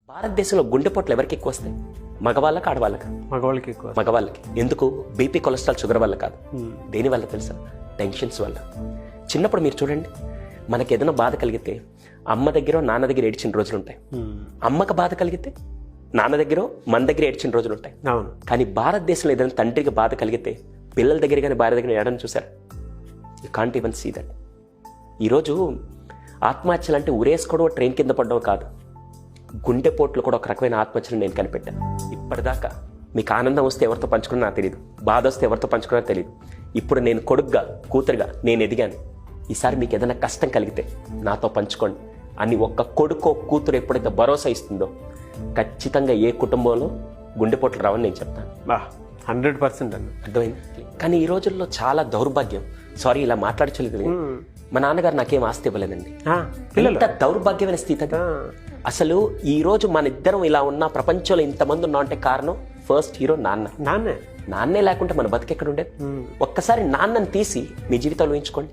భారతదేశంలో గుండెపోట్లు ఎవరికి ఎక్కువ వస్తాయి? మగవాళ్ళకి, ఆడవాళ్ళకి? మగవాళ్ళకి ఎక్కువ. మగవాళ్ళకి. ఎందుకు? బీపీ, కొలెస్ట్రాల్, షుగర్ వల్ల కాదు. దేని వల్ల తెలుసా? టెన్షన్స్ వల్ల. చిన్నప్పుడు మీరు చూడండి, మనకి ఏదైనా బాధ కలిగితే అమ్మ దగ్గర నాన్న దగ్గర ఏడ్చిన రోజులు ఉంటాయి. అమ్మకి బాధ కలిగితే నాన్న దగ్గర మన దగ్గర ఏడ్చిన రోజులు ఉంటాయి. అవును. కానీ భారతదేశంలో ఏదైనా తండ్రికి బాధ కలిగితే పిల్లల దగ్గర కానీ భార్య దగ్గర ఏడని చూసారు? You can't even see that. ఈరోజు ఆత్మహత్యలు అంటే ఉరేసుకోవడం, ట్రైన్ కింద పడడం కాదు. గుండెపోట్లు కూడా ఒక రకమైన ఆత్మహత్యలు నేను కనిపెట్టాను. ఇప్పటిదాకా మీకు ఆనందం వస్తే ఎవరితో పంచుకున్నా నాకు తెలియదు, బాధ వస్తే ఎవరితో పంచుకున్నా తెలియదు. ఇప్పుడు నేను కొడుకుగా, కూతురుగా నేను ఎదిగాను. ఈసారి మీకు ఏదైనా కష్టం కలిగితే నాతో పంచుకోండి అని ఒక్క కొడుకో కూతురు ఎప్పుడైతే భరోసా ఇస్తుందో ఖచ్చితంగా ఏ కుటుంబంలో గుండెపోట్లు రావని నేను చెప్తాను. 100% అన్న. అర్థమైంది. కానీ ఈ రోజుల్లో చాలా దౌర్భాగ్యం. సారీ, ఇలా మాట్లాడలేదు. మా నాన్నగారు నాకేం ఆస్తి ఇవ్వలేదండి. ఎంత దౌర్భాగ్యమైన స్థితి అది. అసలు ఈ రోజు మన ఇద్దరం ఇలా ఉన్న ప్రపంచంలో ఇంతమంది ఉన్నాం అంటే కారణం ఫస్ట్ హీరో నాన్నే లేకుంటే మన బతికెక్కడ ఉండేది? ఒక్కసారి నాన్నని తీసి మీ జీవితంలో ఊహించుకోండి.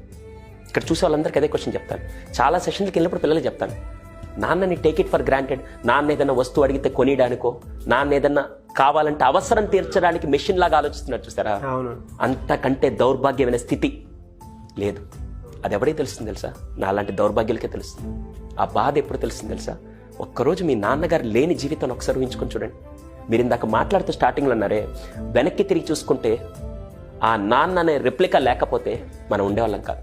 ఇక్కడ చూసే వాళ్ళందరికీ అదే క్వశ్చన్ చెప్తాను. చాలా సెషన్స్కి వెళ్ళినప్పుడు పిల్లలకి చెప్తాను, నాన్నని టేక్ ఇట్ ఫర్ గ్రాంటెడ్. నాన్న ఏదైనా వస్తువు అడిగితే కొనియడానికో, నాన్న ఏదన్నా కావాలంటే అవసరం తీర్చడానికి మెషిన్ లాగా ఆలోచిస్తున్నారు చూస్తారా? అంతకంటే దౌర్భాగ్యమైన స్థితి లేదు. అది ఎవరికి తెలుస్తుంది తెలుసా? నా అలాంటి దౌర్భాగ్యాలకే తెలుస్తుంది. ఆ బాధ ఎప్పుడు తెలుస్తుంది తెలుసా? ఒక్కరోజు మీ నాన్నగారు లేని జీవితాన్ని ఒకసారి ఊహించుకొని చూడండి. మీరు ఇందాక మాట్లాడుతూ స్టార్టింగ్లో అన్నారే, వెనక్కి తిరిగి చూసుకుంటే ఆ నాన్న అనే రెప్లికా లేకపోతే మనం ఉండేవాళ్ళం కాదు.